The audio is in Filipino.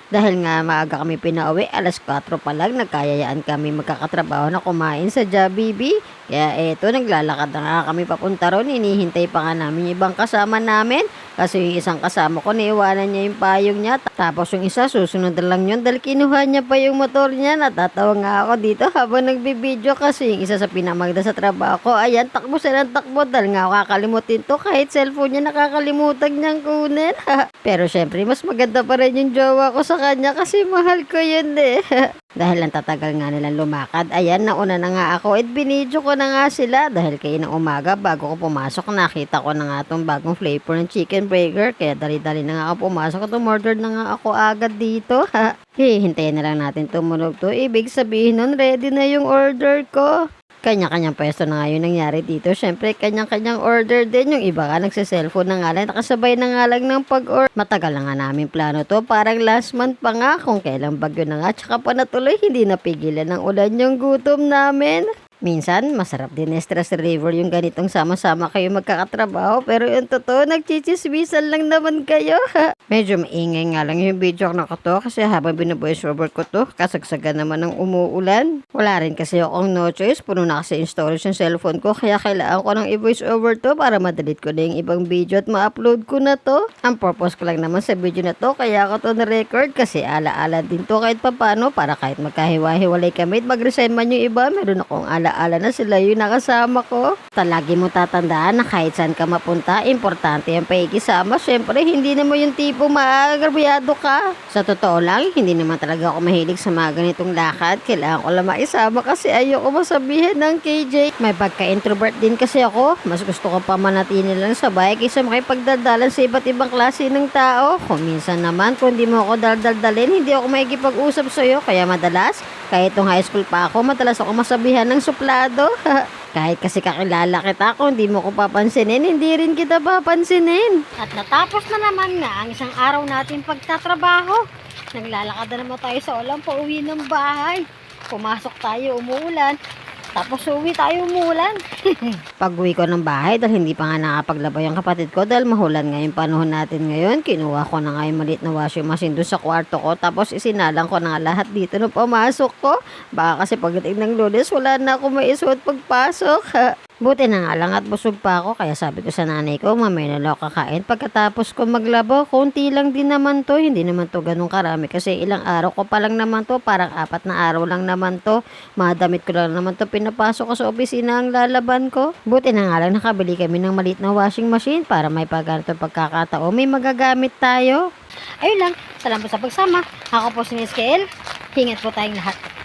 Dahil nga maaga kami pinauwi, alas 4 pa lang, nagkayayaan kami magkakatrabaho na kumain sa Jollibee. Kaya eto, naglalakad na nga kami papunta ron. Hinihintay pa nga namin yung ibang kasama namin. Kasi yung isang kasama ko, naiwanan niya yung payong niya. Tapos yung isa, susunod na lang yun dahil kinuha niya pa yung motor niya. Natatawa nga ako dito habang nagbibideo kasi yung isa sa pinamagda sa trabaho ko, ayan, takbo siya ng takbo dahil nga kakalimutin to. Kahit cellphone niya nakakalimutan niyang kunin. Pero syempre, mas maganda pa rin yung jowa ko sa kanya kasi mahal ko yun eh. Dahil ang tatagal nga nilang lumakad, ayan, nauna na nga ako at binidyo ko na nga sila dahil kayo ng umaga bago ko pumasok nakita ko na nga itong bagong flavor ng chicken burger kaya dali-dali na nga ako pumasok at umorder na nga ako agad dito. Hihintayin na lang natin tumunog to, ibig sabihin nun ready na yung order ko. Kanya-kanyang pwesto na nga yun nangyari dito. Siyempre, kanyang-kanyang order din. Yung iba nga nagsiselfone na nga lang. Nakasabay na nga lang ng pag-order. Matagal na nga namin plano to. Parang last month pa nga kung kailang bagyo na nga. Tsaka pa natuloy, hindi napigilan ng ulan yung gutom namin. Minsan, masarap din stress reliever yung ganitong sama-sama kayo magkakatrabaho. Pero yung totoo, nagchichismisan lang naman kayo. Medyo maingay nga lang yung video ko na to kasi habang binaboys over ko to, kasagsagan naman ng umuulan. Wala rin kasi akong no choice, puno na kasi yung storage ng cellphone ko kaya kailangan ko ng i-voice over to para ma-delete ko na yung ibang video at ma-upload ko na to. Ang purpose ko lang naman sa video na to, kaya ako to na-record kasi ala-ala din to kahit papano para kahit magkahiwa-hiwalay kami at mag-resign man yung iba, meron akong ala-ala na sila yung nakasama ko. Talagi mo tatandaan na kahit saan ka mapunta, importante ang paikisama. Siyempre, hindi naman yung tipo maagrabyado ka. Sa totoo lang, hindi naman talaga ako mahilig sa mga ganitong lakad. Kailangan ko lang maisama kasi ayoko masabihan ng KJ. May pagka-introvert din kasi ako. Mas gusto ko pa manatili lang sa bahay kaysa makipagdaldalan sa iba't ibang klase ng tao. Kung minsan naman, kung di mo ako daldaldalin, hindi ako makikipag-usap sa'yo. Kaya madalas, kahit nung high school pa ako, madalas ako masabihan ng suplado. Kahit kasi kakilala kita, kung hindi mo ko papansinin, hindi rin kita papansinin. At natapos na naman nga ang isang araw natin pagtatrabaho. Naglalakad na naman tayo sa ulan pauwi ng bahay. Pumasok tayo, umuulan. Tapos uwi tayo umuulan. Pag-uwi ko ng bahay dahil hindi pa nga nakapaglaba yung kapatid ko dahil mahulan nga yung panahon natin ngayon. Kinuha ko na nga yung maliit na washing machine doon sa kwarto ko. Tapos isinalang ko na nga lahat dito nung pumasok ko. Baka kasi pagdating ng Lunes wala na ako maisuot pagpasok. Buti na nga lang at busog pa ako kaya sabi ko sa nanay ko, mamaya na lang ako kakain. Pagkatapos ko maglaba, konti lang din naman to. Hindi naman to ganun karami kasi ilang araw ko pa lang naman to. Parang 4 na araw lang naman to. Madamit ko lang naman to pinapasok ko sa opisina ang lalaban ko. Buti na nga lang nakabili kami ng maliit na washing machine para may pagganto pagkakataon. May magagamit tayo. Ayun lang, salamat sa pagsama. Ako po si Miss Kael. Ingat po tayong lahat.